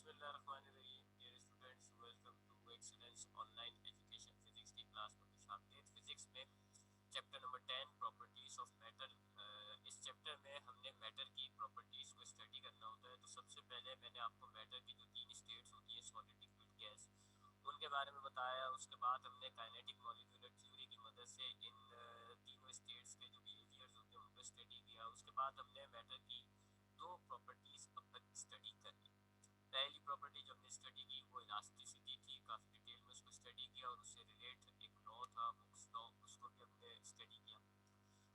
बिस्मिल्लाहिर्रहमानिर्रहीम। Dear students, welcome to excellence online education physics की class में खुशामदीद। फिजिक्स में chapter number 10 properties of matter. इस चैप्टर में हमने मैटर की प्रॉपर्टीज को स्टडी करना होता है। तो सबसे पहले मैंने आपको मैटर की जो तीन स्टेट्स होती है, सॉलिड, लिक्विड, गैस, उनके बारे में बताया। उसके बाद हमने काइनेटिक मॉलिक्यूलर थ्योरी की मदद से इन तीनों स्टेट्स के जो बिहेवियर्स होते हैं उनको स्टडी किया। उसके बाद हमने मैटर की दो प्रॉपर्टीज अपन स्टडी कर ली। पहली प्रॉपर्टी जो हमने स्टडी की वो इलास्टिसिटी थी, काफ़ी डिटेल में उसको स्टडी किया और उससे रिलेट एक लॉ था, हुक्स लॉ, उसको भी हमने स्टडी किया।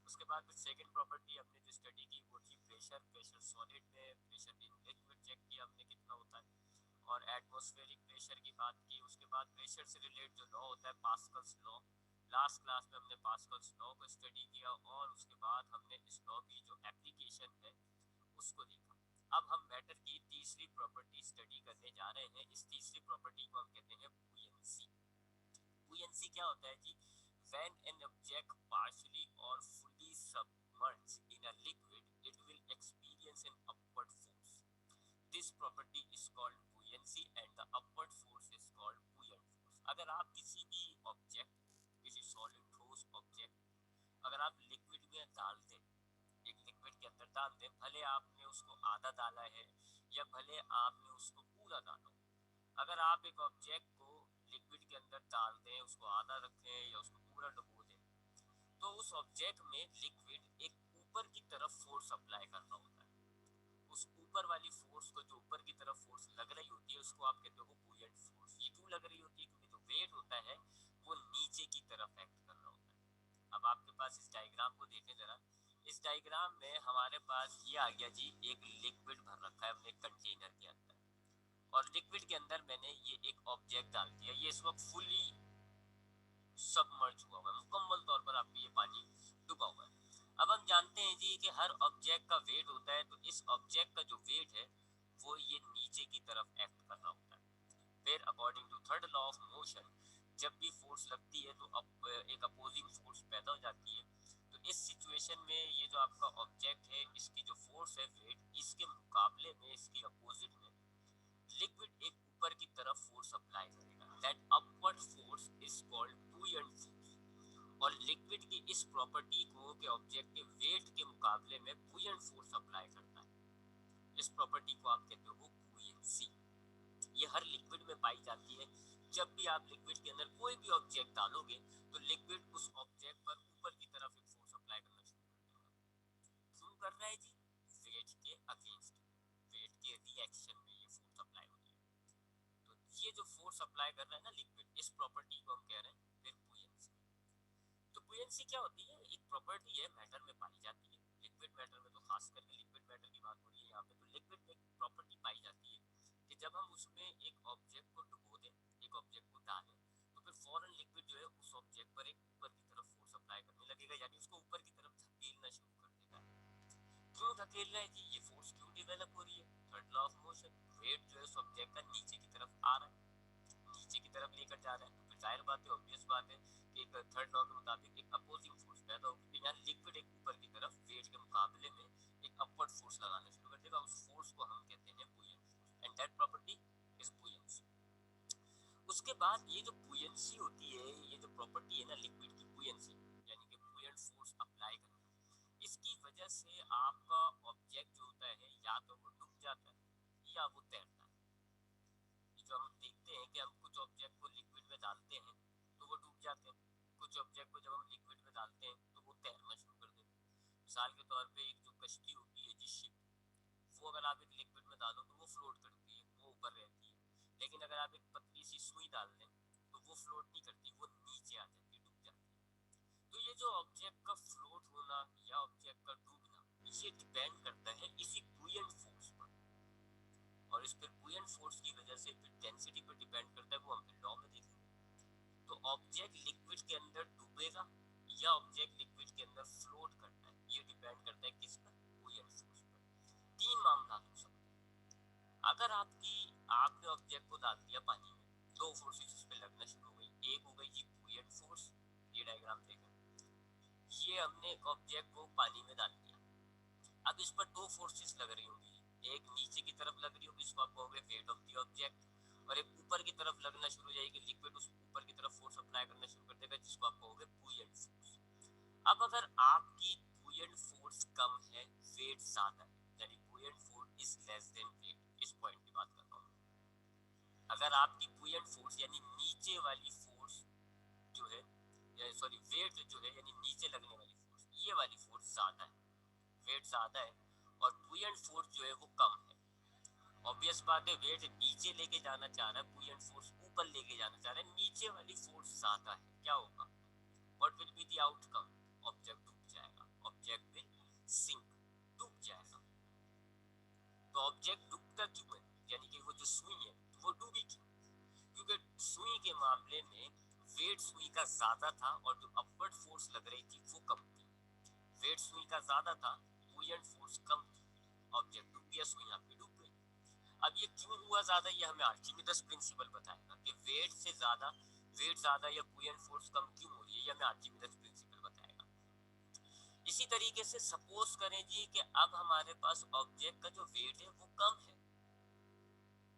उसके बाद फिर सेकंड प्रॉपर्टी हमने जो स्टडी की वो थी प्रेशर। प्रेशर सॉलिड में, प्रेशर इन लिक्विड चेक किया हमने कितना होता है, और एटमॉस्फेरिक प्रेशर की बात की। उसके बाद प्रेशर से रिलेट जो लॉ होता है पास्कल्स लॉ, लास्ट क्लास में हमने पास्कल्स लॉ को स्टडी किया। और उसके बाद हमने इस लॉ की जो एप्लीकेशन है उसको देखा। अब हम मैटर की तीसरी प्रॉपर्टी स्टडी करने जा रहे हैं। इस तीसरी प्रॉपर्टी को हम कहते हैं बुयंसी। बुयंसी क्या होता है जी? व्हेन एन ऑब्जेक्ट पार्शियली और fully submerged in a liquid it will experience an upward force. This property is called buoyancy and the upward force is called buoyant force. अगर आप किसी भी ऑब्जेक्ट को, किसी सॉलिड ठोस ऑब्जेक्ट, अगर आप लिक्विड में डाल दें, एक लिक्विड के अंदर डाल दें, भले आपने उसको आधा डाला है या भले आपने उसको पूरा डाला हो, अगर आप एक ऑब्जेक्ट को लिक्विड के अंदर डाल दें, उसको आधा रखें या उसको पूरा डुबो दें, तो उस ऑब्जेक्ट में लिक्विड एक ऊपर की तरफ फोर्स अप्लाई कर रहा होता है। उस ऊपर वाली फोर्स को, जो ऊपर की तरफ फोर्स लग रही होती है, उसको आप कहते हो बुयंट फोर्स। ये क्यों लग रही होती है? क्योंकि जो वेट होता है वो नीचे की तरफ एक्ट कर रहा होता है। अब आपके पास इस डायग्राम को देखें जरा। इस डायग्राम में हमारे पास ये आ गया जी, एक लिक्विड भर रखा है हमने कंटेनर के अंदर, और लिक्विड के अंदर मैंने ये एक ऑब्जेक्ट डाल दिया। ये इस वक्त फुली सबमर्ज हुआ है, मुकम्मल तौर पर आपको ये पानी डूबा हुआ है। अब हम जानते हैं जी कि हर ऑब्जेक्ट का वेट होता है, तो इस ऑब्जेक्ट का जो वेट है वो ये नीचे की तरफ एक्ट कर रहा होता है। फिर according to third law of motion, जब भी फोर्स लगती है तो अब एक अपोजिंग फोर्स पैदा हो जाती है। तो इस सिचुएशन में ये जो आपका ऑब्जेक्ट है, इसकी जो फोर्स है वेट, इसके मुकाबले में, इसकी अपोजिट में लिक्विड एक ऊपर की तरफ फोर्स अप्लाई करेगा। That upward force is called buoyant force. और लिक्विड की इस प्रॉपर्टी को कि ऑब्जेक्ट के वेट के मुकाबले में बुयंट फोर्स अप्लाई करता है, इस प्रॉपर्टी को आप कहते हो बुयंसी। ये हर लिक्विड में पाई जाती है। जब भी आप लिक्विड के अंदर कोई भी ऑब्जेक्ट डालोगे तो लिक्विड उस ऑब्जेक्ट पर ऊपर की तरफ एक फोर्स अप्लाई करना शुरू कर देगा। क्यों कर रहा है जी? वेट के अगेंस्ट, वेट के रिएक्शन में ये फोर्स अप्लाई होती है। तो ये जो फोर्स अप्लाई कर रहा है ना लिक्विड, इस प्रॉपर्टी को हम कह रहे हैं फिर बुयंसी। तो बुयंसी क्या होती है? एक प्रॉपर्टी है, मैटर में पाई जाती है। लिक्विड मैटर में, तो खास करके लिक्विड मैटर की बात हो रही है यहाँ पे, तो लिक्विड में एक प्रॉपर्टी पाई जाती है कि जब हम उसमें एक ऑब्जेक्ट को डुबो दें, एक ऑब्जेक्ट को डालें, तो फिर फौरन लिक्विड जो है उस ऑब्जेक्ट पर एक ऊपर की तरफ फोर्स अप्लाई करने लगेगा, यानी उसको ऊपर की तरफ धकेलना शुरू कर देगा। क्यों धकेल रहा है जी? ये फोर्स क्यों डेवलप हो रही है? Third law of motion, weight जो है उस ऑब्जेक्ट का नीचे की तरफ आ रहा है, नीचे की तरफ लेकर जा रहा है। तो फिर जाहिर बात है, ऑब्वियस बात है कि एक थर्ड लॉ के मुताबिक एक अपोजिंग फोर्स पैदा होगी। तो यहाँ लिक्विड एक ऊपर की तरफ वेट के मुकाबले में एक अपवर्ड फोर्स लगाना शुरू कर देगा। उस फोर्स को हम कहते हैं buoyant force, and that property is buoyancy. उसके बाद ये जो बुयंसी होती है, ये जो प्रॉपर्टी है ना लिक्विड की, बुयंसी यानी कि बुयंट फोर्स अप्लाई करना, इसकी वजह से आपका ऑब्जेक्ट जो होता है या तो वो डूब जाता है या वो तैरता है। जो हम देखते हैं कि हम कुछ ऑब्जेक्ट को लिक्विड में डालते हैं तो वो डूब जाते हैं, कुछ ऑब्जेक्ट को जब हम लिक्विड में डालते हैं तो वो तैरना शुरू कर देते हैं। मिसाल के तौर पे एक जो कश्ती होती है जी, शिप, वो अगर आप एक लिक्विड में डालो तो वो फ्लोट करती है, वो ऊपर रहती है। लेकिन अगर आप एक पतली सी सुई डाल दें तो वो फ्लोट नहीं करती, वो नीचे आ जाती है, डूब जाती है। तो ये जो ऑब्जेक्ट का फ्लोट होना या ऑब्जेक्ट का डूबना, ये डिपेंड करता है इसी बुयंट फोर्स पर। और इस फिर बुयंट फोर्स की वजह से फिर डेंसिटी पर डिपेंड करता है, वो हम फिर लॉ में देखेंगे। तो ऑब्जेक्ट लिक्विड के अंदर डूबेगा या ऑब्जेक्ट लिक्विड के अंदर फ्लोट करता है, ये डिपेंड करता है किस पर? बुयंट फोर्स पर। तीन मामला हो सकते हैं। अगर आपने ऑब्जेक्ट को डाल दिया पानी में, दो फोर्सेस उस पर लगना शुरू हो गई। एक हो गई जी बुयंट फोर्स, ये डायग्राम देखें, ये हमने एक ऑब्जेक्ट को पानी में डाल दिया। अब इस पर दो फोर्सेस लग रही होंगी, एक नीचे की तरफ लग रही होगी, इसको आप कहोगे वेट ऑफ द ऑब्जेक्ट, और एक ऊपर की तरफ लगना शुरू हो जाएगी, लिक्विड उस ऊपर की तरफ फोर्स अप्लाई करना शुरू कर देगा, जिसको आप कहोगे बुयंट फोर्स। अब अगर आपकी बुयंट फोर्स कम है, वेट ज्यादा है, यानी buoyant force is less than weight, इस पॉइंट की बात कर रहा हूँ। अगर आपकी बुयंट फोर्स यानी नीचे वाली फोर्स जो है, सॉरी वेट जो है यानी नीचे लगने वाली फोर्स, ये वाली फोर्स ज्यादा है, वेट ज्यादा है, और बुयंट फोर्स जो है वो कम है। ऑब्वियस बात है, वेट नीचे लेके जाना चाह रहा है, बुयंट फोर्स ऊपर लेके जाना चाह रहा है, नीचे वाली फोर्स ज्यादा है, क्या होगा, what will be the outcome, object डूब जाएगा, ऑब्जेक्ट विल सिंक, डूब जाएगा। तो ऑब्जेक्ट डूबता क्यों है, यानी कि वो जो सुई है वो डूबी क्यों, क्योंकि सुई के मामले में वेट सुई का ज्यादा था और जो अपवर्ड फोर्स लग रही थी वो कम थी, वेट सुई का ज्यादा था, बुयंट फोर्स कम थी, ऑब्जेक्ट डूब गया, सुई आपकी डूब गई। अब ये क्यों हुआ ज्यादा, ये हमें आर्चिमिडस प्रिंसिपल बताएगा कि वेट ज्यादा या बुयंट फोर्स कम क्यों हो रही है, ये हमें आर्चिमिडस प्रिंसिपल बताएगा। इसी तरीके से सपोज करें जी कि अब हमारे पास ऑब्जेक्ट का जो वेट है वो कम है,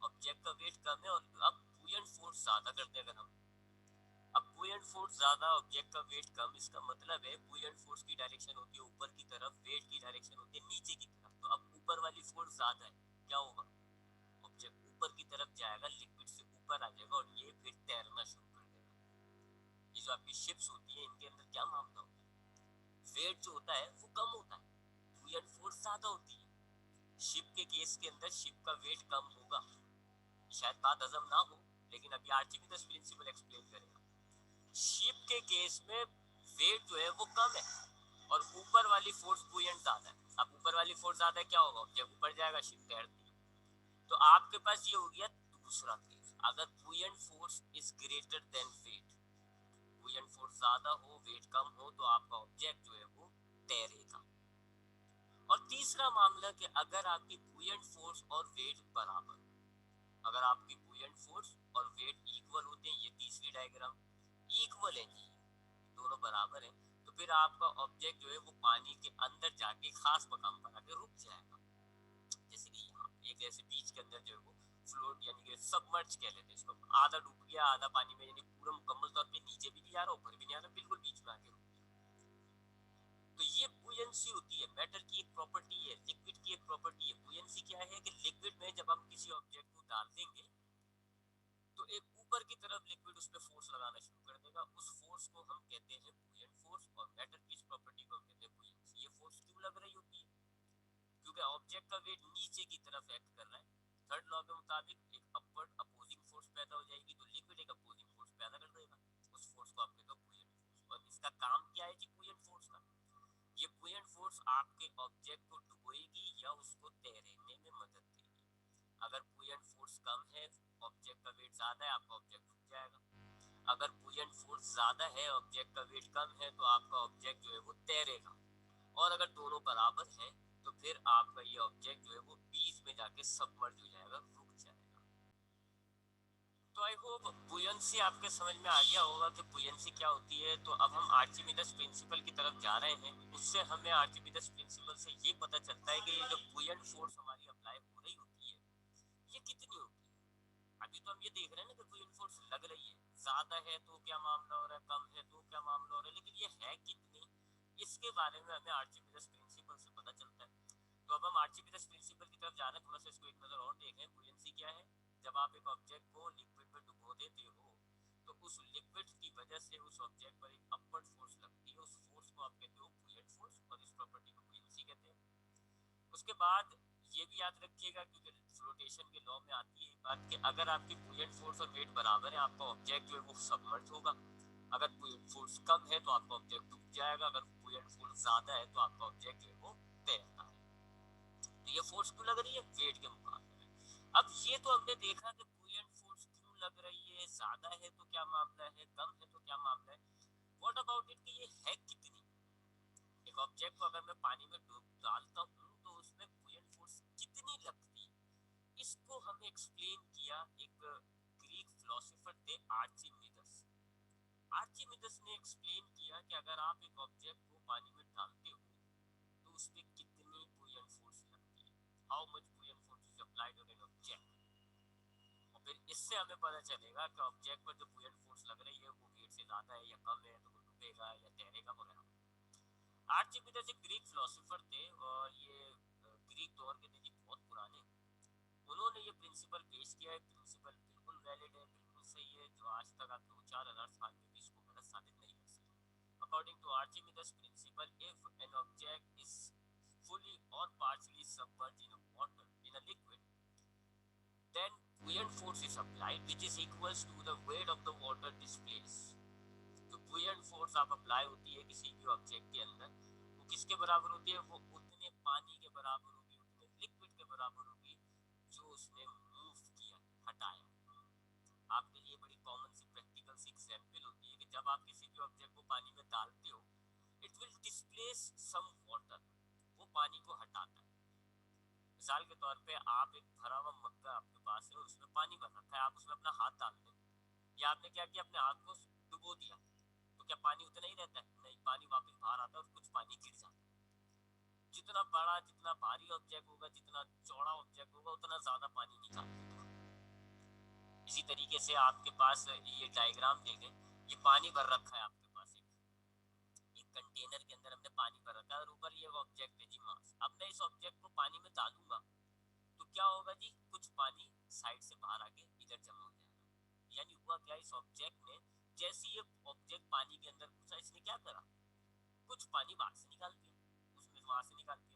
ऑब्जेक्ट का वेट कम है, और अब बुयंट फोर्स ज्यादा कर दे अगर हम, अब बुयंट फोर्स ज्यादा, ऑब्जेक्ट का वेट कम, इसका मतलब है बुयंट फोर्स की डायरेक्शन होती है ऊपर की तरफ, वेट की डायरेक्शन होती है नीचे की तरफ, तो अब ऊपर वाली फोर्स ज्यादा है, क्या होगा, ऑब्जेक्ट ऊपर की तरफ जाएगा, लिक्विड से ऊपर आ जाएगा और ये फिर तैरना शुरू कर देगा। ये जो आपकी शिप्स होती है इनके अंदर क्या मामला होता है, वेट जो होता है वो कम होता है, बुयंट फोर्स ज्यादा होती है। शिप के केस के अंदर शिप का वेट कम होगा, शायद बात हजम ना हो, लेकिन अभी आर्चिमिडस प्रिंसिपल एक्सप्लेन करेगा। शिप के केस में वेट जो है वो कम है और ऊपर वाली फोर्स बुयंट ज्यादा है, अब ऊपर वाली फोर्स ज्यादा है, क्या होगा, जब ऊपर जाएगा शिप तैरती है। तो आपके पास ये हो गया दूसरा केस, अगर buoyant force is greater than weight, buoyant force ज्यादा हो वेट कम हो, तो आपका ऑब्जेक्ट जो है वो तैरेगा। और तीसरा मामला कि अगर आपकी बुयंट फोर्स और वेट बराबर, अगर आपकी बुयंट फोर्स और वेट इक्वल होते हैं, ये तीसरी डायग्राम इक्वल है जी, दोनों बराबर है, तो फिर आपका ऑब्जेक्ट जो है वो पानी के अंदर जाके खास मकाम पर आके रुक जाएगा। जैसे कि यहाँ एक ऐसे बीच के अंदर जो है वो फ्लोट यानी कि सबमर्ज कह लेते हैं इसको, आधा डूब गया आधा पानी में, यानी पूरा मुकम्मल तौर पे नीचे भी नहीं आ रहा ऊपर भी नहीं आ रहा, बिल्कुल बीच में आके रुक गया। तो ये बुयंसी होती है, मैटर की एक प्रॉपर्टी है, लिक्विड की एक प्रॉपर्टी है। बुयंसी क्या है कि लिक्विड में जब हम किसी ऑब्जेक्ट को डाल देंगे तो एक ऊपर की तरफ लिक्विड उस पर फोर्स लगाना शुरू कर देगा, उस फोर्स को हम कहते हैं बुयंट फोर्स, और मैटर की इस प्रॉपर्टी को हम कहते हैं बुयंसी। ये फोर्स क्यों लग रही होती है, क्योंकि ऑब्जेक्ट का वेट नीचे की तरफ एक्ट कर रहा है, थर्ड लॉ के मुताबिक एक अपवर्ड अपोजिंग फोर्स पैदा हो जाएगी, तो लिक्विड एक अपोजिंग फोर्स पैदा कर देगा, उस फोर्स को आप कहते हो बुयंट फोर्स। और इसका काम क्या है जी बुयंट फोर्स का, ये बुयंट फोर्स आपके ऑब्जेक्ट को डुबोएगी या उसको तैरने में मदद देगी। अगर बुयंट फोर्स कम है, ऑब्जेक्ट का वेट ज्यादा है, आपका ऑब्जेक्ट डूब जाएगा। अगर बुयंट फोर्स ज्यादा है, ऑब्जेक्ट का वेट कम है, तो आपका ऑब्जेक्ट जो है वो तैरेगा। और अगर दोनों बराबर हैं तो फिर आपका ये ऑब्जेक्ट जो है वो बीच में जाके सबमर्ज हो जाएगा, रुक जाएगा। तो आई होप बुयंसी आपके समझ में आ गया होगा कि बुयंसी क्या होती है। तो अब हम आर्चिमिडस प्रिंसिपल की तरफ जा रहे हैं, उससे हमें आर्चिमिडस प्रिंसिपल से ये पता चलता है कि ये जो बुयंट फोर्स हमारी अप्लाई हो रही होती है ये कितनी होती है। अभी तो हम ये देख रहे हैं ना कि बुयंट फोर्स लग रही है, ज्यादा है तो क्या मामला हो रहा है, कम है तो क्या मामला हो रहा है, लेकिन ये है कितनी, इसके बारे में हमें आर्चिमिडस प्रिंसिपल से पता चलता है। तो अब हम आर्चिमिडस प्रिंसिपल की तरफ जा रहे हैं, थोड़ा सा इसको एक नजर और देखें। बुयंसी क्या है, जब आप एक ऑब्जेक्ट को लिक्विड में डुबो देते हो तो उस लिक्विड की वजह से उस ऑब्जेक्ट पर एक अपवर्ड फोर्स लगती है, उस फोर्स को आप कहते हो बुयंट फोर्स, और इस प्रॉपर्टी को बुयंसी कहते हैं। उसके बाद ये भी याद रखिएगा क्योंकि फ्लोटेशन के लॉ में आती है बात कि अगर आपकी बुयंट फोर्स और वेट बराबर है, आपका ऑब्जेक्ट जो है वो सबमर्ज होगा। अगर बुयंट फोर्स कम है तो आपका ऑब्जेक्ट डूब जाएगा, अगर बुयंट फोर्स ज्यादा है तो आपका ऑब्जेक्ट जो है वो तैरता है। तो ये फोर्स क्यों लग रही है वेट के मुकाबले में। अब ये तो हमने देखा कि बुयंट फोर्स क्यों लग रही है, ज्यादा है तो क्या मामला है, कम है तो क्या मामला है। व्हाट अबाउट इट कि ये है कितनी, एक ऑब्जेक्ट को अगर मैं पानी में डूब डालता हूँ तो उसमें बुयंट फोर्स कितनी लगती है, इसको हमें एक्सप्लेन किया एक ग्रीक फिलोसोफर थे आर्चिमिडस। आर्चिमिडस ने एक्सप्लेन किया कि अगर आप एक ऑब्जेक्ट को पानी में डालते हो तो उसमें कितनी बुयंट फोर्स लगती है, हाउ मच बुयंट इससे हमें पता चलेगा कि ऑब्जेक्ट पर जो बुयंट फोर्स लग रही है वो वेट से ज्यादा है या कम है, तो वो डूबेगा या तैरेगा वगैरह। आर्चिमिडस एक ग्रीक फिलोसोफर थे और ये ग्रीक दौर के थे जी, बहुत पुराने। उन्होंने ये प्रिंसिपल पेश किया है। प्रिंसिपल बिल्कुल वैलिड है, बिल्कुल सही है, जो आज तक आप 2-4 हज़ार साल में भी इसको गलत साबित नहीं कर सकते। According to Archimedes principle, if an object is fully or partially submerged in a water in a liquid, then buoyant force is applied, which is equals to the weight of the water displaced. जो buoyant force आप apply होती है किसी भी object के अंदर, वो किसके बराबर होती है? वो उतने पानी के बराबर होगी, उतने लिक्विड के बराबर होगी जो उसने मूव किया, हटाया। आपके लिए बड़ी कॉमन सी प्रैक्टिकल सी एग्जांपल होती है कि जब आप किसी भी ऑब्जेक्ट को पानी में डालते हो, it will displace some water, वो पानी को हटाता है। मिसाल के तौर पे आप एक भरा हुआ मग्गा आपके पास है, उसमें पानी भर रखा है, आप उसमें अपना हाथ डाल दें, या आपने क्या किया, अपने हाथ को डुबो दिया, तो क्या पानी उतना ही रहता है? नहीं, पानी वापस बाहर आता है और कुछ पानी गिर जाता है। जितना बड़ा, जितना भारी ऑब्जेक्ट होगा, जितना चौड़ा ऑब्जेक्ट होगा, उतना ज्यादा पानी निकाल देगा। इसी तरीके से आपके पास ये डायग्राम देखें, ये पानी भर रखा है आपके पास, एक कंटेनर के अंदर हमने पानी भर रखा है और ऊपर ये ऑब्जेक्ट है जी, मास। अब मैं इस ऑब्जेक्ट को पानी में डालूंगा तो क्या होगा जी, कुछ पानी साइड से बाहर आके इधर जमा हो जाएगा। यानी हुआ क्या, इस ऑब्जेक्ट ने जैसे ये ऑब्जेक्ट पानी के अंदर घुसा, इसने क्या करा, कुछ पानी बाहर से निकाल दिया, उसमें वहां से निकाल दिया।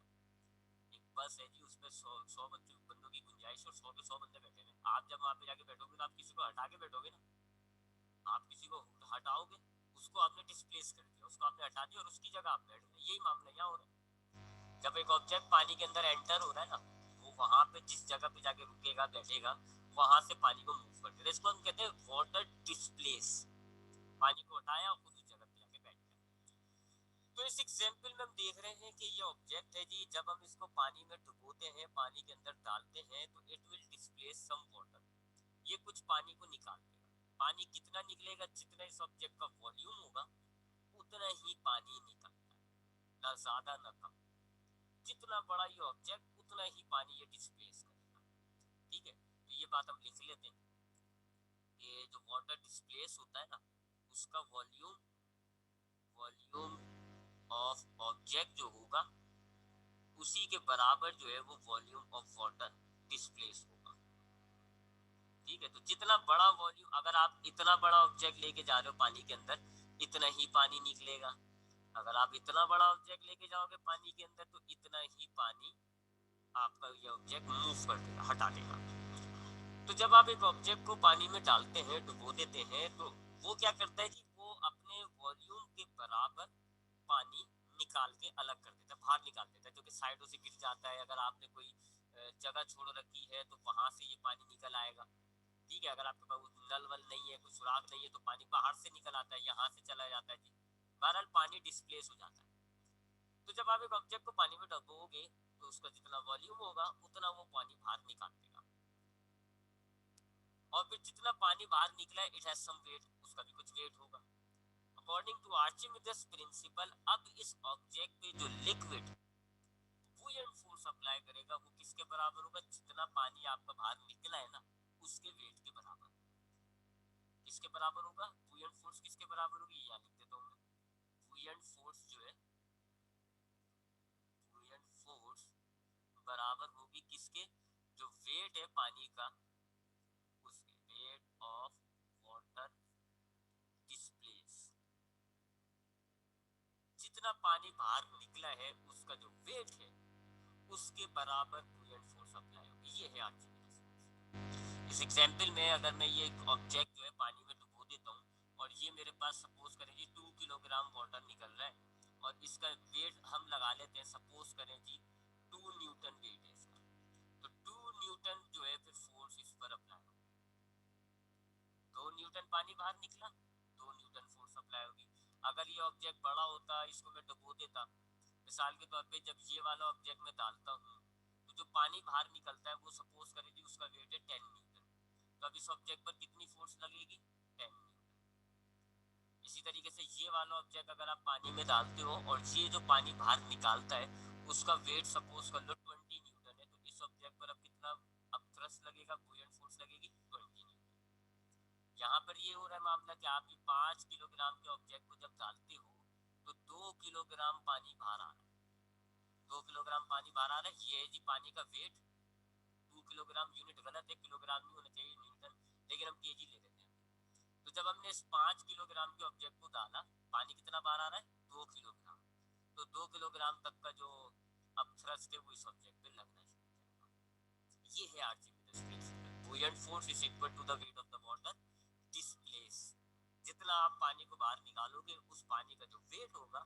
एक बस है जी, उसमें 100 बंदों की गुंजाइश और 100 के 100 बंदे बैठे हैं। आप जब वहां पे जाके बैठोगे तो आप किसी को हटा के बैठोगे ना, आप किसी को हटाओगे, उसको आपने डिस्प्लेस कर दिया, उसको आपने हटा दिया और उसकी जगह आप बैठ गए। यही मामला यहाँ हो रहा है। जब एक ऑब्जेक्ट पानी के अंदर एंटर हो रहा है ना, वो वहां पे जिस जगह पे जाके रुकेगा, बैठेगा, वहां से पानी को मूव कर देगा। इसको हम कहते हैं वाटर डिस्प्लेस। पानी को हटाया और खुद उस जगह पे जाके बैठ गया। तो इस एग्जांपल में हम देख रहे हैं कि ये ऑब्जेक्ट है जी, जब हम इसको पानी में डुबोते हैं, पानी के अंदर डालते हैं, तो it will displace some water, ये कुछ पानी को निकाल देगा। पानी कितना निकलेगा? जितना इस ऑब्जेक्ट का वॉल्यूम होगा उतना ही पानी निकलता है, ना ज्यादा ना कम। जितना बड़ा ये ऑब्जेक्ट उतना ही पानी ये डिस्प्लेस करेगा। ठीक है, तो ये बात हम लिख लेते हैं कि जो वाटर डिस्प्लेस होता है ना, उसका वॉल्यूम वॉल्यूम ऑफ ऑब्जेक्ट जो होगा उसी के बराबर जो है वो वॉल्यूम ऑफ वाटर डिस्प्लेस होगा। ठीक है, तो जितना बड़ा वॉल्यूम, अगर आप इतना बड़ा ऑब्जेक्ट लेके जा रहे हो पानी के अंदर, इतना ही पानी निकलेगा। अगर आप इतना बड़ा ऑब्जेक्ट लेके जाओगे पानी के अंदर, तो इतना ही पानी आपका ये ऑब्जेक्ट मूव कर देगा, हटा देगा। तो जब आप एक ऑब्जेक्ट को पानी में डालते हैं, डुबो देते हैं, तो वो क्या करता है जी, वो अपने वॉल्यूम के बराबर पानी निकाल के अलग कर देता है, बाहर निकाल देता है, जो कि साइडों से गिर जाता है। अगर आपने कोई जगह छोड़ रखी है तो वहां से ये पानी निकल आएगा। ठीक है, अगर आपके पास नल वल नहीं है, कोई सुराग नहीं है, तो पानी बाहर से निकल आता है, यहाँ से चला जाता है जी। बहरहाल पानी डिस्प्लेस हो जाता है। तो जब आप एक ऑब्जेक्ट को पानी में डुबोगे तो उसका जितना वॉल्यूम होगा उतना वो पानी बाहर निकाल देगा, और फिर जितना पानी बाहर निकला है, इट हैज सम वेट, उसका भी कुछ वेट होगा। अकॉर्डिंग टू आर्चिमिडस प्रिंसिपल, अब इस ऑब्जेक्ट पे जो लिक्विड बुयंट फोर्स अप्लाई करेगा वो किसके बराबर होगा? जितना पानी आपका बाहर निकला है ना, उसके वेट के बराबर। किसके बराबर होगा? बुयंट फोर्स किसके बराबर होगी? यहाँ लिख देता हूँ मैं। बुयंट फोर्स जो है, बुयंट फोर्स बराबर होगी किसके? जो वेट है पानी का, उसके, वेट ऑफ वाटर डिस्प्लेस। जितना पानी बाहर निकला है उसका जो वेट है उसके बराबर बुयंट फोर्स अप्लाई होगी। ये है आर्चिमिडस प्रिंसिपल। इस एग्जांपल में अगर मैं ये ऑब्जेक्ट जो है पानी में डुबो देता हूँ और ये मेरे पास सपोज करें जी 2 किलोग्राम वाटर निकल रहा है और इसका वेट हम लगा लेते हैं, सपोज करें जी 2 न्यूटन वेट है इसका, तो 2 न्यूटन जो है फिर फोर्स इस पर अप्लाई होगी। 2 न्यूटन पानी बाहर निकला, 2 न्यूटन फोर्स अप्लाई होगी। अगर ये ऑब्जेक्ट बड़ा होता, इसको मैं डुबो देता, मिसाल के तौर पे जब ये वाला ऑब्जेक्ट मैं डालता हूँ, तो जो पानी बाहर निकलता है वो सपोज करें जी उसका वेट है 10 न्यूटन, तो अब इस ऑब्जेक्ट पर कितनी फोर्स लगेगी? 10 न्यूटन। इसी तरीके से ये वाला ऑब्जेक्ट अगर आप पानी में डालते हो और ये जो पानी बाहर निकालता है उसका वेट सपोज कर लो 20 न्यूटन है, तो इस ऑब्जेक्ट पर अब कितना, अब थ्रस्ट लगेगा, बुयंट फोर्स लगेगी 20 न्यूटन। यहाँ पर ये हो रहा है मामला कि आप 5 किलोग्राम के ऑब्जेक्ट को जब डालते हो तो 2 किलोग्राम पानी बाहर आ रहा है, 2 किलोग्राम पानी बाहर आ रहा है। ये है जी पानी का वेट, 2 किलोग्राम, यूनिट गलत है, किलोग्राम नहीं होना चाहिए, न्यूटन, लेकिन हम केजी ले लेते हैं। तो जब हमने इस 5 किलोग्राम के ऑब्जेक्ट को डाला, पानी कितना बाहर आ रहा है, 2 किलोग्राम। तो 2 किलोग्राम तक का जो अब थ्रस्ट है वो इस ऑब्जेक्ट पे लगना शुरू हो जाएगा। ये है Archimedes principle, buoyant force is equal to the weight of the water displace. जितना आप पानी को बाहर निकालोगे उस पानी का जो वेट होगा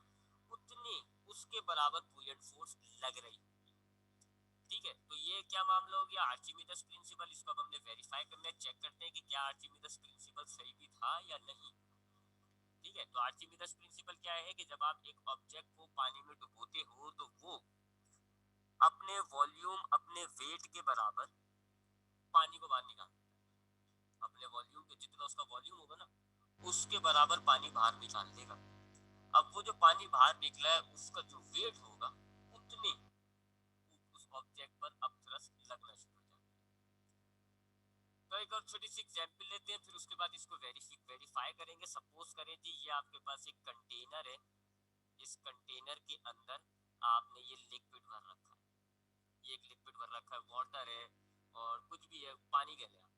उतनी उसके बराबर बुoyant फोर्स लग रही होगी। ठीक है, तो ये क्या मामला हो गया, आर्चिमिडस प्रिंसिपल। इसको अब हमने वेरीफाई करना है, चेक करते हैं कि क्या आर्चिमिडस प्रिंसिपल सही भी था या नहीं। ठीक है, तो आर्चिमिडस प्रिंसिपल क्या है कि जब आप एक ऑब्जेक्ट को पानी में डुबोते हो तो वो अपने वॉल्यूम, अपने वेट के बराबर पानी को बाहर निकाल देता है। अपने वॉल्यूम के जितना उसका वॉल्यूम होगा ना उसके बराबर पानी बाहर निकाल देगा। अब वो जो पानी बाहर निकला है उसका जो वेट होगा उतने उस ऑब्जेक्ट पर अब थ्रस्ट लगना शुरू हो जाएगा। तो एक और छोटी सी एग्जांपल लेते हैं, फिर उसके बाद इसको वेरीफाई करेंगे। सपोज करें जी ये आपके पास एक कंटेनर है, इस कंटेनर के अंदर आपने ये लिक्विड भर रखा है, ये एक लिक्विड भर रखा है, वाटर है और कुछ भी है, पानी कह लें आप।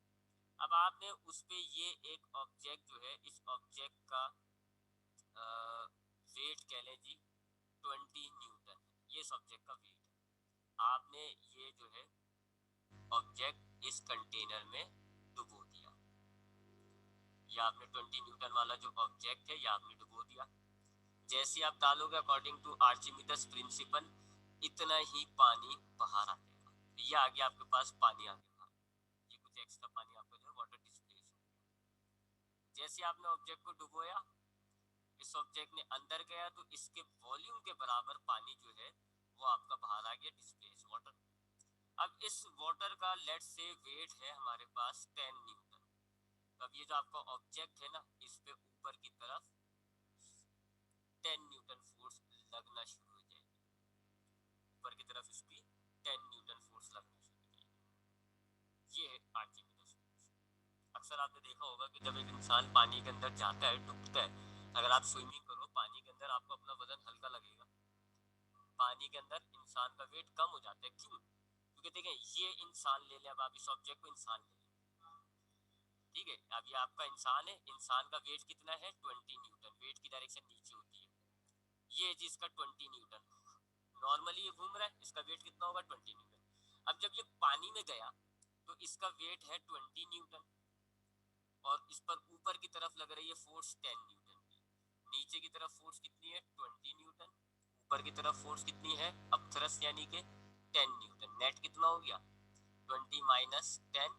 अब आपने उस पे ये एक ऑब्जेक्ट जो है, इस ऑब्जेक्ट का वेट कह लें जी 20 न्यूटन है, ये इस ऑब्जेक्ट का वेट है। आपने ये जो है ऑब्जेक्ट इस कंटेनर में डुबो दिया, ये आपने 20 न्यूटन वाला जो ऑब्जेक्ट है ये आपने डुबो दिया। जैसे आप डालोगे अकॉर्डिंग टू आर्चिमिडस प्रिंसिपल इतना ही पानी बाहर आ जाएगा। तो ये आ गया आपके पास पानी आ गया बाहर, ये कुछ एक्स्ट्रा पानी आपका जो है वाटर डिस्प्लेस हो गया। जैसे आपने ऑब्जेक्ट को डुबोया, इस ऑब्जेक्ट ने अंदर गया तो इसके वॉल्यूम के बराबर पानी जो है वो आपका बाहर आ गया, डिस्प्लेस वाटर। अब इस वाटर का लेट से वेट है हमारे पास 10 न्यूटन। तो अब ये जो आपका ऑब्जेक्ट है ना इस पे ऊपर की तरफ 10 न्यूटन फोर्स लगना शुरू हो जाएगी, ऊपर की तरफ इसकी 10 न्यूटन फोर्स लगना शुरू हो जाएगी। ये है आर्चिमिडस फोर्स। अक्सर आपने देखा होगा कि जब एक इंसान पानी के अंदर जाता है, डूबता है, अगर आप स्विमिंग करो पानी के अंदर आपको अपना वजन हल्का लगेगा, पानी के अंदर इंसान का वेट कम हो जाता है। क्यों? क्योंकि देखें ये इंसान ले लें, अब आप इस ऑब्जेक्ट को इंसान ले लें, ठीक है, अब ये आपका इंसान है, इंसान का वेट कितना है 20 न्यूटन, वेट की डायरेक्शन नीचे होती है, ये जिसका 20 न्यूटन, नॉर्मली ये घूम रहा है, इसका वेट कितना होगा 20 न्यूटन। अब जब ये पानी में गया तो इसका वेट है 20 न्यूटन और इस पर ऊपर की तरफ लग रही है फोर्स 10 न्यूटन की, नीचे की तरफ फोर्स कितनी है 20 न्यूटन, ऊपर की तरफ फोर्स कितनी है अब थ्रस्ट यानी कि 10 न्यूटन, नेट कितना हो गया 20 minus 10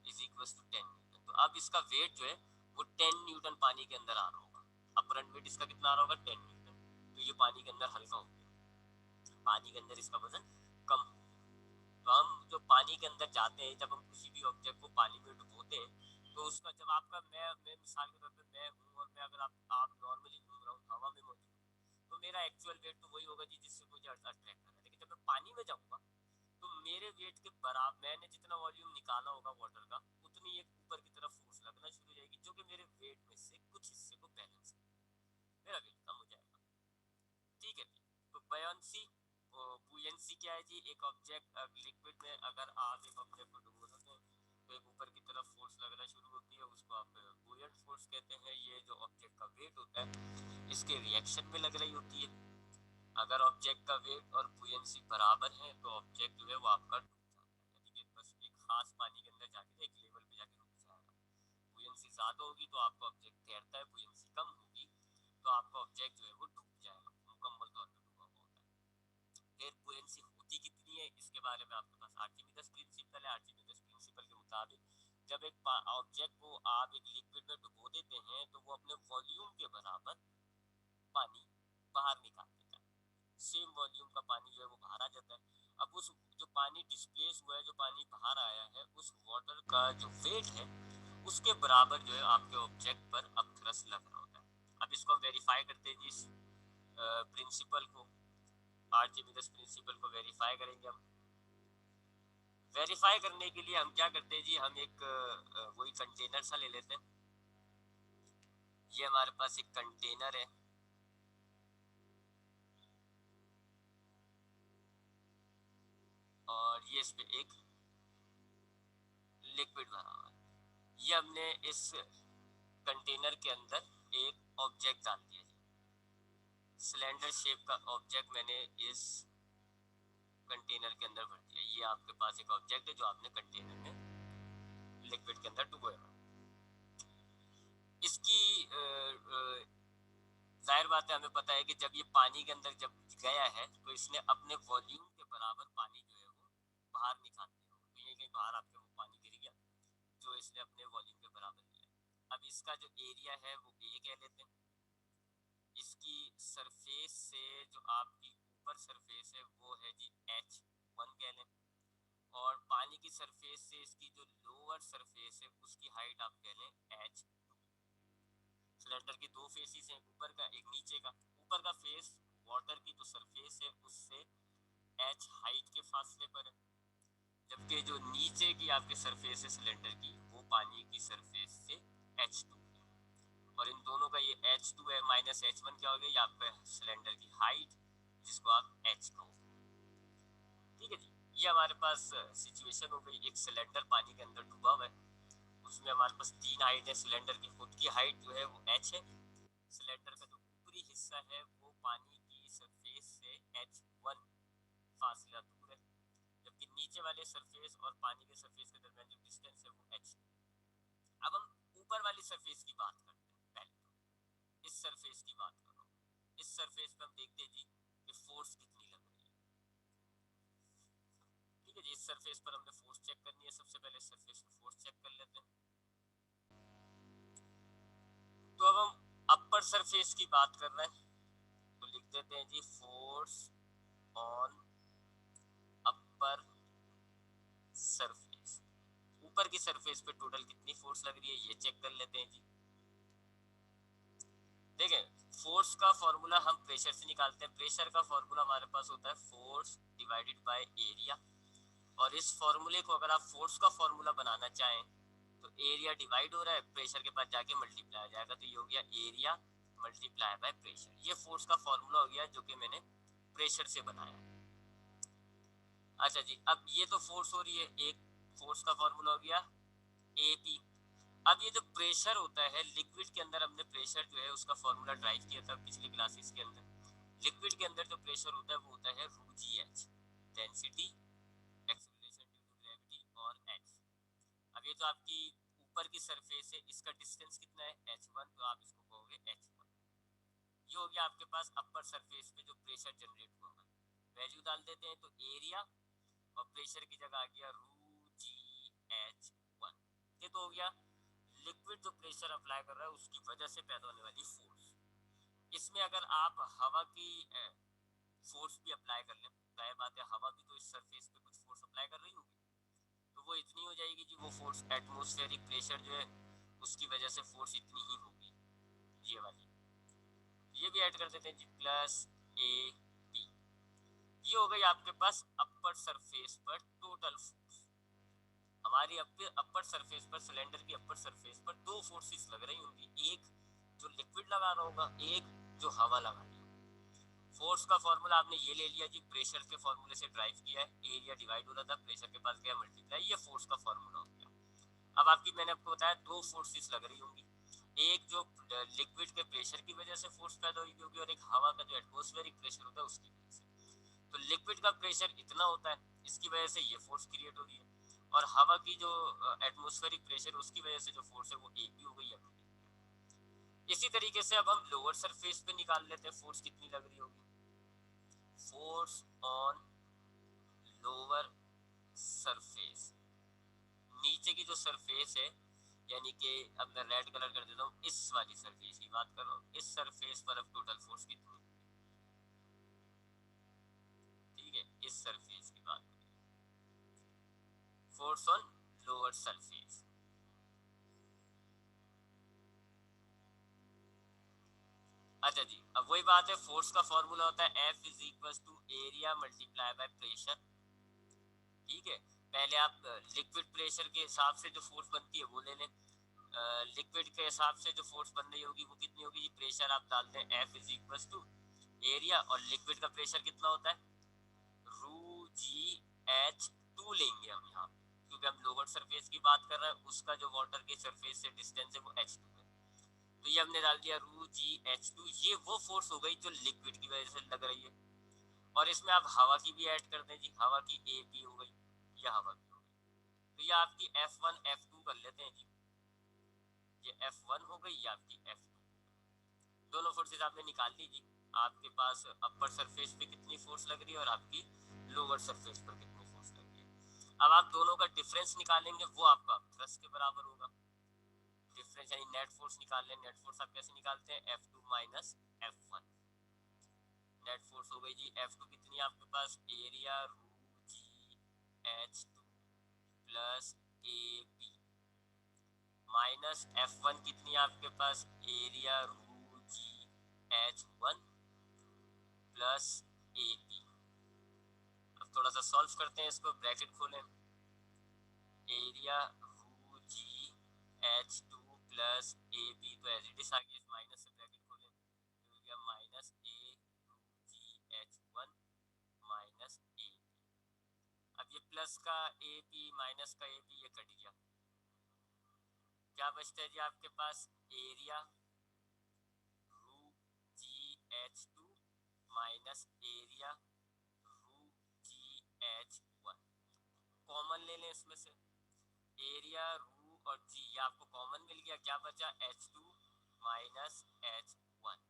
is equal to 10 newton. तो अब इसका वेट जो है वो 10 न्यूटन पानी के अंदर आ रहा होगा, अपरंट वेट इसका कितना आ रहा होगा 10 न्यूटन। तो ये पानी के अंदर हल्का हो गया, पानी के अंदर इसका वजन कम हो गया। तो हम जो पानी के अंदर जाते हैं, जब हम किसी भी ऑब्जेक्ट को पानी में डुबोते हैं तो उसका जब आपका मैं मिसाल के तौर पे मैं हूँ और मैं अगर आप नॉर्मली घूम रहा हूँ हवा में मौजूद हूँ तो मेरा एक्चुअल वेट तो वही होगा जी जिससे मुझे अट्रैक्ट कर रहा है। लेकिन जब मैं पानी में जाऊँगा तो मेरे वेट के बराबर मैंने जितना वॉल्यूम निकाला होगा वाटर का उतनी एक ऊपर की तरफ फोर्स लगना शुरू हो जाएगी जो कि मेरे वेट में से कुछ हिस्से को बैलेंस करेगी, मेरा वेट कम हो जाएगा। ठीक है, तो बयांसी बुयंसी क्या है जी, एक ऑब्जेक्ट लिक्विड में अगर आप एक ऑब्जेक्ट को डुबो देते हैं तो एक ऊपर की तरफ फोर्स लगना शुरू होती है, उसको आप बुयंट फोर्स कहते हैं। ये जो ऑब्जेक्ट का वेट होता है इसके रिएक्शन में लग रही होती है। अगर ऑब्जेक्ट का वेट और बुयंसी बराबर है तो ऑब्जेक्ट जो है वो आपका डूब जाता है, यानी कि बस एक खास पानी के अंदर जाके एक लेवल पे जाके रुक जाएगा। बुयंसी ज्यादा होगी तो आपका ऑब्जेक्ट तैरता है, बुयंसी कम होगी तो आपका ऑब्जेक्ट जो है वो डूब जाएगा, मुकम्मल तौर पे डूबा हुआ होता है। फिर बुयंसी होती कितनी है इसके बारे में आपके पास आर्चिमिडस प्रिंसिपल है। आर्चिमिडस प्रिंसिपल के मुताबिक जब एक ऑब्जेक्ट को आप एक लिक्विड में डुबो देते हैं तो वो अपने वॉल्यूम के बराबर पानी बाहर निकाल देता है, सेम वॉल्यूम का पानी जो है वो बाहर आ जाता है। अब उस जो पानी डिस्प्लेस हुआ है, जो पानी बाहर आया है, उस वाटर का जो वेट है उसके बराबर जो है आपके ऑब्जेक्ट पर अब थ्रस्ट लग रहा होता है। अब इसको हम वेरीफाई करते हैं इस प्रिंसिपल को, आर्चिमिडस प्रिंसिपल को वेरीफाई करेंगे हम। वेरीफाई करने के लिए हम क्या करते हैं जी, हम एक वही कंटेनर सा ले लेते हैं, ये हमारे पास एक कंटेनर है और ये इस पे एक लिक्विड भरा हुआ है। ये हमने इस कंटेनर के अंदर एक ऑब्जेक्ट डाल दिया जी, सिलेंडर शेप का ऑब्जेक्ट मैंने इस कंटेनर के अंदर भर दिया। ये आपके पास एक ऑब्जेक्ट है जो आपने कंटेनर में लिक्विड के अंदर डुबोया। इसकी जाहिर बात है, हमें पता है कि जब ये पानी के अंदर जब गया है तो इसने अपने वॉल्यूम के बराबर पानी जो है वो बाहर निकाल दिया। तो ये कहीं बाहर आपके वो पानी गिर गया जो इसने अपने वॉल्यूम के बराबर लिया। अब इसका जो एरिया है वो ए कह लेते हैं। इसकी सरफेस से जो आपकी ऊपर सरफेस है वो है जी H1 कह लें, और पानी की सरफेस से इसकी जो लोअर सरफेस है उसकी हाइट आप कह लें H। सिलेंडर के दो फेसेस हैं, ऊपर का एक नीचे का। ऊपर का फेस वाटर की जो सरफेस है उससे H हाइट के फासले पर है, जबकि जो नीचे की आपके सरफेस है सिलेंडर की वो पानी की सरफेस से H2 है। और इन दोनों का ये H2 है माइनस H1 क्या हो गया, ये आपका सिलेंडर की हाइट जिसको आप H कहो। ठीक है जी, ये हमारे पास सिचुएशन हो गई। एक सिलेंडर पानी के अंदर डूबा हुआ है, उसमें हमारे पास तीन हाइट है। सिलेंडर की खुद की हाइट जो है वो H है। सिलेंडर का जो ऊपरी हिस्सा है वो पानी की सरफेस से H1 फासला दूर है, जबकि नीचे वाले सरफेस और पानी के सरफेस के दरमियान जो डिस्टेंस है वो H। अब हम ऊपर वाली सरफेस की बात करते हैं। पहले तो इस सरफेस की बात करो। इस सरफेस पे हम देखते हैं जी कि फोर्स कितनी लग रही है। ठीक है जी, इस सरफेस पर हमने फोर्स चेक करनी है। सबसे पहले इस सरफेस पे फोर्स चेक कर लेते हैं। तो अब हम अपर सरफेस की बात कर रहे हैं, तो लिख देते हैं जी फोर्स ऑन अपर सरफेस। ऊपर की सरफेस पे टोटल कितनी फोर्स लग रही है ये चेक कर लेते हैं जी। देखें, फोर्स का फॉर्मूला हम प्रेशर से निकालते हैं। प्रेशर का फॉर्मूला हमारे पास होता है फोर्स डिवाइडेड बाय एरिया, और इस फॉर्मूले को अगर आप फोर्स का फॉर्मूला बनाना चाहें तो एरिया डिवाइड हो रहा है, प्रेशर के पास जाके मल्टीप्लाई हो जाएगा, तो ये हो गया एरिया मल्टीप्लाई बाय प्रेशर। ये फोर्स का फॉर्मूला हो गया जो कि मैंने प्रेशर से बनाया। अच्छा जी, अब ये तो फोर्स हो रही है, एक फोर्स का फॉर्मूला हो गया AP। अब ये जो प्रेशर होता है लिक्विड के अंदर, हमने प्रेशर जो है उसका फॉर्मूला ड्राइव किया था पिछली क्लासेस के अंदर। लिक्विड के अंदर जो प्रेशर होता है वो होता है ρGH, density, acceleration due to gravity, और H। अब ये तो आपकी ऊपर की सरफेस है, इसका डिस्टेंस कितना है H1, तो आप इसको कहोगे H1। ये हो गया आपके पास अपर सरफेस पे जो प्रेशर जनरेट हुआ है। वैल्यू डाल देते हैं तो एरिया और प्रेशर की जगह आ गया ρGH1। ये तो हो गया लिक्विड जो प्रेशर अप्लाई कर रहा है उसकी वजह से पैदा होने वाली फोर्स। इसमें अगर आप हवा की फोर्स भी अप्लाई कर लें, जाहिर बात है हवा भी तो इस सरफेस पे कुछ फोर्स अप्लाई कर रही होगी, तो वो इतनी हो जाएगी जी, वो फोर्स एटमॉस्फेरिक प्रेशर जो है उसकी वजह से फोर्स इतनी ही होगी, ये वाली। ये भी ऐड कर देते हैं जी, प्लस AP। ये हो गई आपके पास अपर सरफेस पर टोटल फोर्स। हमारी अपर सरफेस पर, सिलेंडर की अपर सरफेस पर दो फोर्सेस लग रही होंगी, एक जो लिक्विड लगा रहा होगा, एक जो हवा लगा रही होगी। फोर्स का फॉर्मूला आपने ये ले लिया जी, प्रेशर के फॉर्मूले से ड्राइव किया है। एरिया डिवाइड हो रहा था, प्रेशर के पास गया मल्टीप्लाई, ये फोर्स का फॉर्मूला हो गया। अब आपकी, मैंने आपको बताया दो फोर्सेस लग रही होंगी, एक जो लिक्विड के प्रेशर की वजह से फोर्स पैदा हुई होगी, और एक हवा का जो एटमॉस्फेरिक प्रेशर होता है उसकी वजह से। तो लिक्विड का प्रेशर इतना होता है, इसकी वजह से ये फोर्स क्रिएट हो रही है, और हवा की जो एटमॉस्फेरिक प्रेशर उसकी वजह से जो फोर्स है वो AP हो गई है। इसी तरीके से अब हम लोअर सरफेस पे निकाल लेते हैं फोर्स कितनी लग रही होगी। फोर्स ऑन लोअर सरफेस, नीचे की जो सरफेस है, यानी कि अब मैं रेड कलर कर देता हूँ, इस वाली सरफेस की बात कर रहा हूँ। इस सरफेस पर अब टोटल फोर्स कितनी, ठीक है, इस सरफेस की बात करें, फोर्स ऑन लोअर सरफेस। अच्छा जी, अब वही बात है, फोर्स का फॉर्मूला होता है F is equal to area multiply by pressure. ठीक है, पहले आप लिक्विड प्रेशर के हिसाब से जो फोर्स बनती है वो ले लें। लिक्विड के हिसाब से जो फोर्स बन रही होगी वो कितनी होगी? प्रेशर आप डालते हैं F is equal to area, और लिक्विड का प्रेशर कितना होता है? रू जी एच टू लेंगे हम यहाँ पे, क्योंकि हम लोअर सरफेस की बात कर रहे हैं, उसका जो वाटर के सरफेस से डिस्टेंस है वो H2 है। तो ये हमने डाल दिया रू जी एच टू, ये वो फोर्स हो गई जो लिक्विड की वजह से लग रही है। और इसमें आप हवा की भी ऐड कर दें जी, हवा की ए पी हो गई, या हवा की हो गई, तो ये आपकी F1 F2 कर लेते हैं जी। ये F1 हो गई, ये आपकी F2। दोनों फोर्सेस आपने निकाल ली जी। आपके पास अपर सरफेस पे कितनी फोर्स लग रही है और आपकी लोअर सरफेस पर कितनी फोर्स लग रही है। अब आप दोनों का डिफरेंस निकालेंगे, वो आपका थ्रस्ट के बराबर होगा। डिफरेंस यानी नेट फोर्स निकाल लें। नेट फोर्स आप कैसे निकालते हैं? F2 minus F1। Net force हो गई जी F2 कितनी है आपके पास? एरिया रू जी H2 plus A P, minus F1 कितनी है आपके पास? एरिया रू जी H1 प्लस ए पी। अब थोड़ा सा सॉल्व करते हैं इसको, ब्रैकेट खोलें। एरिया रू जी H2 प्लस ए पी, तो एज इट इज आगे इस माइनस से ब्रैकेट खोलें, तो हो गया माइनस ए रू जी H1 माइनस ए पी। अब ये प्लस का ए पी माइनस का ए पी ये कट गया, क्या बचता है जी आपके पास? एरिया रू जी H2 माइनस एरिया रू जी H1। कॉमन ले लें इसमें से, एरिया रू और जी ये आपको कॉमन मिल गया, क्या बचा? H2 minus H1।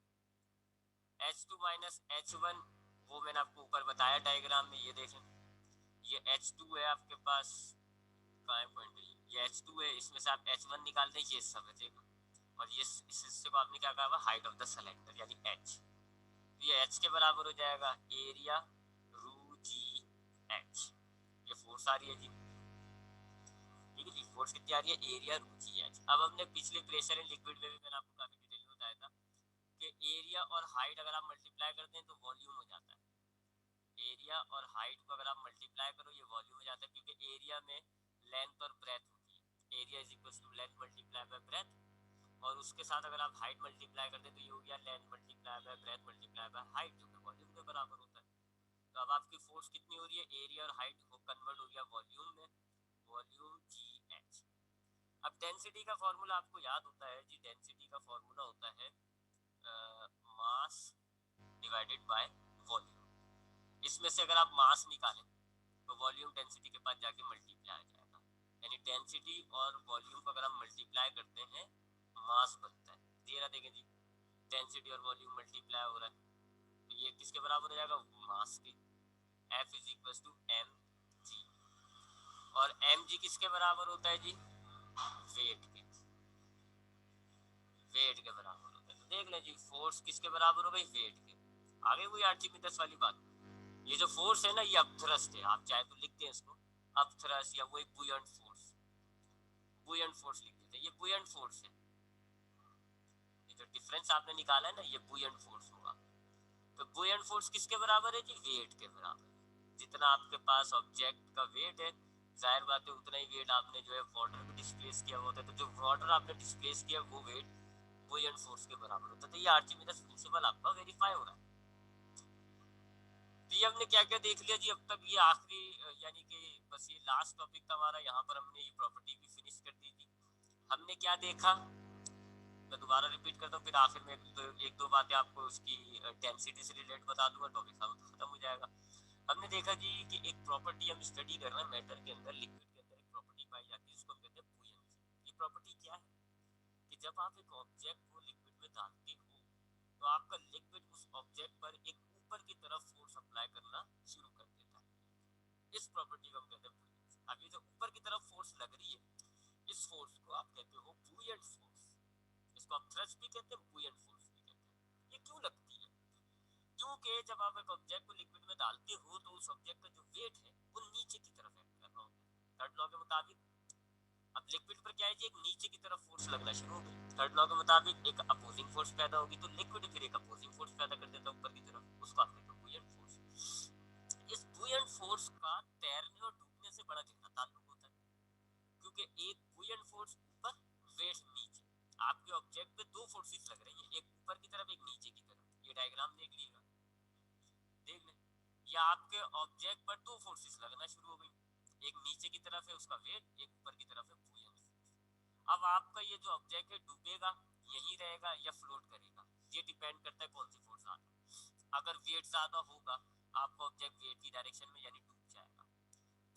H2 minus H1 वो मैंने आपको ऊपर बताया डायग्राम में, ये देखें, ये H2 है आपके पास, कहाँ है पॉइंट? ये H2 है, इसमें से आप H1 निकाल दें, ये सब बचेगा। और ये इस हिस्से को आपने क्या कहा हुआ? हाइट ऑफ द सिलेंडर यानी H। ये H के बराबर हो जाएगा एरिया रू जी H। ये फोर्स आ रही है जी, ठीक है जी। फोर्स कितनी आ रही है? एरिया रू जी H। अब हमने पिछले प्रेशर इन लिक्विड में भी मैंने आपको काफी डिटेल में बताया था कि एरिया और हाइट अगर आप मल्टीप्लाई करते हैं तो वॉल्यूम हो जाता है। एरिया और हाइट को अगर आप मल्टीप्लाई करो ये वॉल्यूम हो जाता है, क्योंकि एरिया में लेंथ और ब्रेथ होती है। Area is equal to length multiply by breadth, और उसके साथ अगर आप हाइट मल्टीप्लाई करते हैं तो ये हो गया length multiply by breath multiply by height, जो कि वॉल्यूम के बराबर होता है। तो अब आपकी फोर्स कितनी हो रही है? एरिया और हाइट को कन्वर्ट हो गया वॉल्यूम में, वॉल्यूम जी एच। अब डेंसिटी का फॉर्मूला आपको याद होता है जी, डेंसिटी का फॉर्मूला होता है मास डिवाइडेड बाय वॉल्यूम। इसमें से अगर आप मास निकालें तो वॉल्यूम डेंसिटी के पास जाके मल्टीप्लाई आ जाएगा, यानी डेंसिटी और वॉल्यूम को अगर हम मल्टीप्लाई करते हैं मास बनता है। दे रहा देखें जी, डेंसिटी और वॉल्यूम मल्टीप्लाई हो रहा है, तो ये किसके बराबर हो जाएगा? मास के। F is equal to M G, और एम जी किसके बराबर होता है जी? वेट के। वेट के बराबर होता है, तो देख लें जी फोर्स किसके बराबर हो गई? वेट के। आगे वही आर्चिमिडस वाली बात, ये जो फोर्स है ना ये अपथ्रस्ट है, आप चाहे तो लिखते हैं इसको अपथ्रस्ट, या वही बुयंट फोर्स, बुयंट फोर्स लिख देते हैं, ये बुयंट फोर्स है। ये जो डिफरेंस आपने निकाला है ना ये बुयंट फोर्स होगा। तो बुयंट फोर्स किसके बराबर है जी? वेट के बराबर है। जितना आपके पास ऑब्जेक्ट का वेट है, जाहिर बात है उतना ही वेट आपने जो है वाटर में डिस्प्लेस किया होता है, तो जो वाटर आपने डिस्प्लेस किया वो वेट बुयंट फोर्स के बराबर होता है। तो ये आर्चिमिडस प्रिंसिपल आपका वेरीफाई हो रहा है। तो ये हमने क्या क्या देख लिया जी अब तक? ये आखिरी यानी कि बस ये लास्ट टॉपिक था हमारा, यहाँ पर हमने ये प्रॉपर्टी भी फिनिश कर दी थी। हमने क्या देखा, मैं दोबारा रिपीट करता हूँ, फिर आखिर में एक दो बातें आपको उसकी डेंसिटी से रिलेट बता दूंगा, टॉपिक खत्म हो जाएगा। हमने देखा जी कि एक प्रॉपर्टी हम स्टडी कर रहे हैं मैटर के अंदर, लिक्विड के अंदर एक प्रॉपर्टी पाई जाती है, उसको हम कहते हैं बुयंसी। ये प्रॉपर्टी क्या है कि जब आप एक ऑब्जेक्ट को लिक्विड में डालते हो तो आपका लिक्विड उस ऑब्जेक्ट पर एक ऊपर की तरफ फोर्स अप्लाई करना शुरू कर देता है। इस प्रॉपर्टी को हम कहते हैं बुयंसी। अब ये जो ऊपर की तरफ फोर्स लग रही है, इस फोर्स को आप कहते हो बुयंट फोर्स। इसको आप थ्रस्ट भी कहते हैं, बुयंट फोर्स भी कहते हैं। ये क्यों लगती है? क्योंकि जब आप एक ऑब्जेक्ट को लिक्विड में डालते हो तो उस ऑब्जेक्ट का जो वेट है वो नीचे की तरफ एक्ट कर रहा होता है, थर्ड लॉ के मुताबिक। अब लिक्विड पर क्या है जी? एक नीचे की तरफ फोर्स लगना शुरू हो गई, थर्ड लॉ के मुताबिक एक अपोजिंग फोर्स पैदा होगी, तो लिक्विड फिर एक अपोजिंग फोर्स पैदा कर देता है ऊपर की तरफ, उसको आप कहते हो बुयंट फोर्स। इस बुयंट फोर्स का तैरने और डूबने से बड़ा गहरा ताल्लुक होता है, क्योंकि एक बुयंट फोर्स ऊपर, वेट ऑब्जेक्ट पे दो फोर्सेस लग रही है, एक ऊपर की तरफ एक नीचे की तरफ। ये डायग्राम देख लीजिएगा, देख लें, ये आपके ऑब्जेक्ट पर दो फोर्सेस लगना शुरू हो गई, एक नीचे की तरफ है उसका वेट, एक ऊपर की तरफ है बुयन फोर्स। अब आपका ये जो ऑब्जेक्ट है डूबेगा, यही रहेगा या फ्लोट करेगा, ये डिपेंड करता है कौन सी फोर्स आ रही है। अगर वेट ज्यादा होगा आपका ऑब्जेक्ट वेट की डायरेक्शन में यानी डूब जाएगा,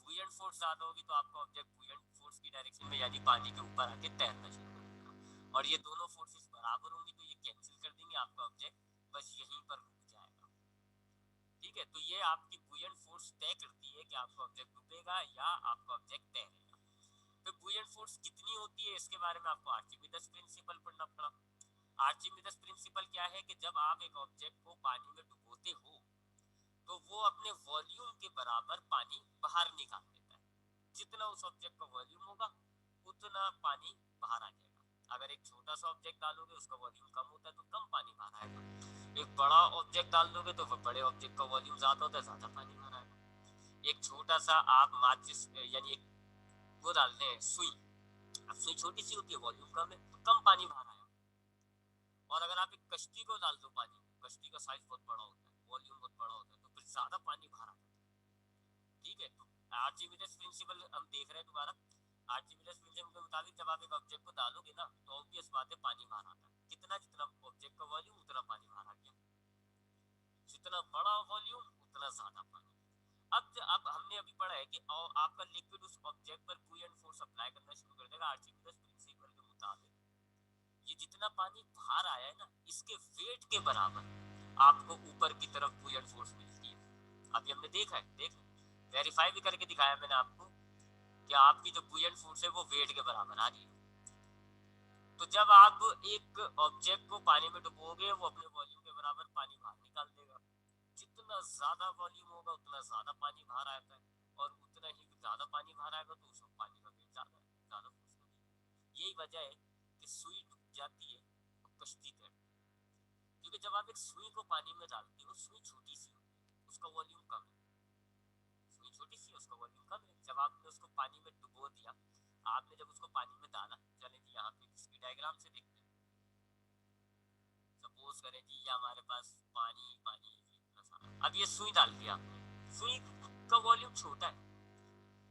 बुयन फोर्स ज्यादा होगी तो आपका ऑब्जेक्ट बुयन फोर्स की डायरेक्शन में यानी पानी के ऊपर आके तैरना शुरू करेगा। और ये दोनों फोर्सेस बराबर होंगी तो ये कैंसिल कर देंगे, आपका ऑब्जेक्ट बस यहीं पर रुक जाएगा। ठीक है, तो ये आपकी बुयन फोर्स तय करती है कि आपका ऑब्जेक्ट डूबेगा या आपका ऑब्जेक्ट तैरेगा। तो बुयन फोर्स कितनी होती है इसके बारे में आपको आर्चिमिडस प्रिंसिपल पढ़ना पड़ा। आर्चिमिडस प्रिंसिपल क्या है कि जब आप एक ऑब्जेक्ट को पानी में डुबोते हो तो वो अपने वॉल्यूम के बराबर पानी बाहर निकाल देता है, जितना उस ऑब्जेक्ट का वॉल्यूम होगा उतना पानी बाहर आ जाएगा। अगर एक छोटा सा ऑब्जेक्ट डालोगे उसका वॉल्यूम कम होता है तो कम पानी बाहर आएगा, एक बड़ा ऑब्जेक्ट डाल दोगे तो बड़े ऑब्जेक्ट का वॉल्यूम ज्यादा होता है, ज्यादा पानी बाहर आएगा। एक छोटा सा आप माचिस यानी एक वो डालते हैं सुई, अब सुई छोटी सी होती है, वॉल्यूम कम है तो कम पानी बाहर आएगा। और अगर आप एक कश्ती को डाल दो पानी, कश्ती का साइज बहुत बड़ा होता है, वॉल्यूम बहुत बड़ा होता है, तो फिर ज्यादा पानी बाहर आता है। ठीक है, तो आर्चिमिडस प्रिंसिपल हम देख रहे हैं दोबारा। आर्चिमिडस प्रिंसिपल के मुताबिक जब आप एक ऑब्जेक्ट को डालोगे ना तो ऑब्वियस बात है पानी बाहर आता है, कितना, जितना ऑब्जेक्ट का वॉल्यूम उतना पानी बाहर आ गया, जितना बड़ा वॉल्यूम उतना ज्यादा पानी। अब हमने अभी पढ़ा है कि आपका लिक्विड उस ऑब्जेक्ट पर बुयंट फोर्स अप्लाई करना शुरू कर देगा आर्चिमिडस प्रिंसिपल के मुताबिक। ये जितना पानी बाहर आया है ना इसके वेट के बराबर आपको ऊपर की तरफ बुयंट फोर्स मिलती है। अभी हमने देखा है, देख वेरीफाई भी करके दिखाया मैंने आपको कि आपकी जो बुयंट फोर्स है वो वेट के बराबर आ रही है। तो जब आप एक ऑब्जेक्ट को पानी में डुबोगे वो अपने वॉल्यूम के बराबर पानी बाहर निकाल देगा, जितना ज्यादा वॉल्यूम होगा उतना ज्यादा पानी बाहर आता है, और उतना ही ज्यादा पानी बाहर आएगा तो उसमें पानी का वेट ज्यादा है, ज्यादा फोर्स लगेगी। यही वजह है कि सुई डूब जाती है और कश्ती तैरती है, क्योंकि जब आप एक सुई को पानी में डालते हो सुई छोटी सी होती है, उसका वॉल्यूम कम है, सुई छोटी सी है उसका वॉल्यूम कम है। जब आपने उसको पानी में डुबो दिया, आपने जब उसको पानी में डाला, चले जी यहाँ पे इसकी डायग्राम से देखते हैं। सपोज करें जी ये हमारे पास पानी पानी इतना सारा, अब ये सुई डाल दिया आपने, सुई का वॉल्यूम छोटा है,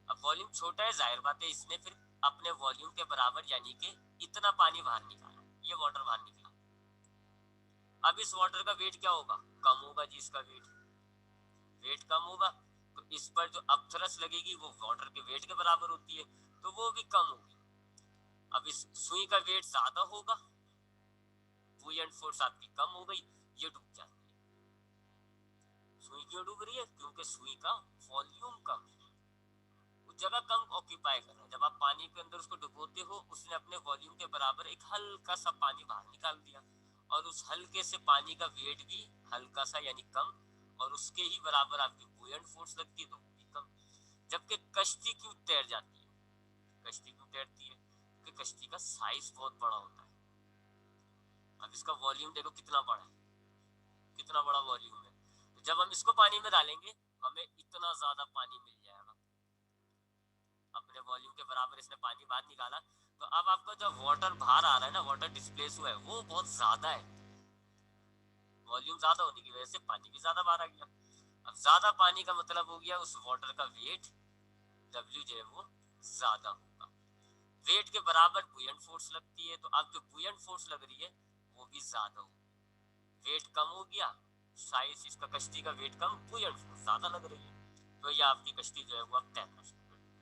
अब वॉल्यूम छोटा है जाहिर बात है इसने फिर अपने वॉल्यूम के बराबर यानी कि इतना पानी बाहर निकाला, ये वाटर बाहर निकला। अब इस वाटर का वेट क्या होगा, कम होगा जी, इसका वेट कम होगा तो इस पर जो अपथरस लगेगी वो वाटर के वेट के बराबर होती है तो वो भी कम होगी। अब इस सुई का वेट ज्यादा होगा, बुयंट फोर्स आपकी कम हो गई, ये डूब जाती है। सुई क्यों डूब रही है, क्योंकि सुई का वॉल्यूम कम है, वो जगह कम ऑक्यूपाई कर रहा है। जब आप पानी के अंदर उसको डुबोते हो उसने अपने वॉल्यूम के बराबर एक हल्का सा पानी बाहर निकाल दिया, और उस हल्के से पानी का वेट भी हल्का सा यानी कम, और उसके ही बराबर आपकी बुयंट फोर्स लगती है तो वो भी कम। जबकि कश्ती क्यों तैर जाती है, कश्ती क्यों तैरती है, क्योंकि कश्ती का साइज बहुत बड़ा होता है। अब इसका वॉल्यूम देखो कितना बड़ा है, कितना बड़ा वॉल्यूम है, तो जब हम इसको पानी में डालेंगे हमें इतना ज्यादा पानी मिल जाएगा, अपने वॉल्यूम के बराबर इसने पानी बाहर निकाला। तो अब आपका जो वाटर बाहर आ रहा है ना, वाटर डिस्प्लेस हुआ है वो बहुत ज्यादा है, वॉल्यूम ज्यादा होने की वजह से पानी भी ज्यादा बाहर आ गया। अब ज्यादा पानी का मतलब हो गया उस वाटर का वेट W जो है वो ज्यादा होगा, वेट के बराबर बुयंट फोर्स लगती है, तो अब जो बुयंट फोर्स लग रही है वो भी ज्यादा होगी, वेट कम हो गया, साइज इसका कश्ती का वेट कम, बुयंट फोर्स ज्यादा लग रही है, तो ये आपकी कश्ती जो है वो अब तैरना शुरू कर देगी।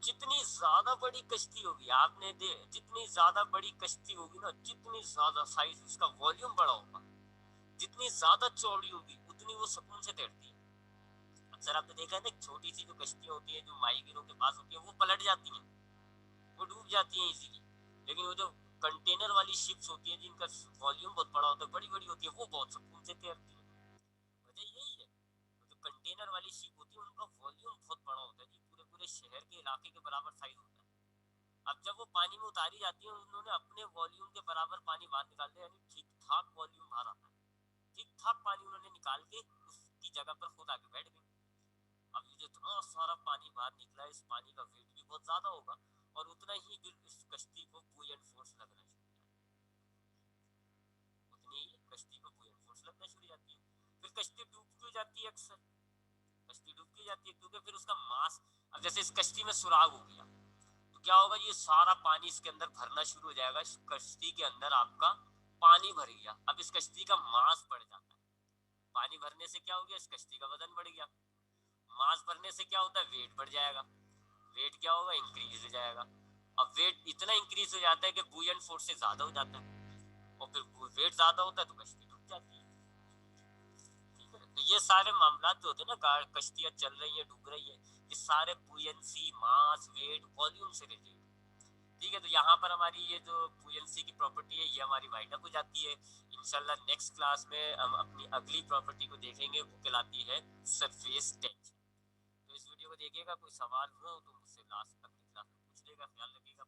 जितनी ज्यादा बड़ी कश्ती होगी आपने जितनी ज्यादा बड़ी कश्ती होगी ना, जितनी ज्यादा साइज उसका वॉल्यूम बड़ा होगा, जितनी ज्यादा चौड़ी होगी उतनी वो सुकून से तैरती है। अक्सर आपने देखा है ना छोटी सी जो कश्तियां होती है जो माहीगीरों के पास होती है वो पलट जाती हैं, वो डूब जाती हैं इजीली, लेकिन वो जो कंटेनर वाली शिप्स होती है जिनका वॉल्यूम बहुत बड़ा होता है, बड़ी बड़ी होती है, वो बहुत सुकून से तैरती है। वजह यही है, तो जो कंटेनर वाली शिप होती है उनका वॉल्यूम बहुत बड़ा होता है जी, पूरे पूरे शहर के इलाके के बराबर साइज होता है। अब जब वो पानी में उतारी जाती है उन्होंने अपने वॉल्यूम के बराबर पानी बाहर निकाल दिया, यानी ठीक ठाक वॉल्यूम बाहर आता है, ठीक ठाक पानी उन्होंने निकाल के उसकी जगह पर खुद आके बैठ गए। अब ये जो इतना सारा पानी बाहर निकला है इस पानी का वेट भी बहुत ज्यादा होगा, और उतना ही इस कश्ती को बुयंट फोर्स लगना चाहिए। ही कश्ती को बुयंट फोर्स लगना शुरू हो जाती है। फिर कश्ती डूब क्यों जाती है? अक्सर कश्ती डूब क्यों जाती है? क्योंकि फिर उसका मास, अब जैसे इस कश्ती में सुराग हो गया तो क्या होगा, ये सारा पानी इसके अंदर भरना शुरू हो जाएगा। इस कश्ती के अंदर आपका पानी भर गया। अब इस कश्ती का मास बढ़ जाता है। पानी भरने से क्या हो गया, इस कश्ती का वजन बढ़ गया। मास भरने से क्या होता है, वेट बढ़ जाएगा। वेट क्या होगा, इंक्रीज हो जाएगा। अब वेट इतना इंक्रीज हो जाता है कि बुयंट फोर्स से ज्यादा हो जाता है, और फिर वेट ज्यादा होता है तो कश्ती डूब जाती है। ठीक है, तो ये सारे मामला जो होते हैं ना, कश्तियां चल रही है, डूब रही है, ये सारे बुयंसी, मास, वेट, वॉल्यूम से रिलेटेड। ठीक है, तो यहाँ पर हमारी ये जो बुयंसी की प्रॉपर्टी है ये हमारी वाइंड अप हो जाती है। इंशाल्लाह नेक्स्ट क्लास में हम अपनी अगली प्रॉपर्टी को देखेंगे, वो कहलाती है सरफेस टेंशन। तो इस वीडियो को देखिएगा, कोई सवाल हो तो मुझसे लास्ट अगली क्लास में पूछ लेगा। ख्याल रखिएगा।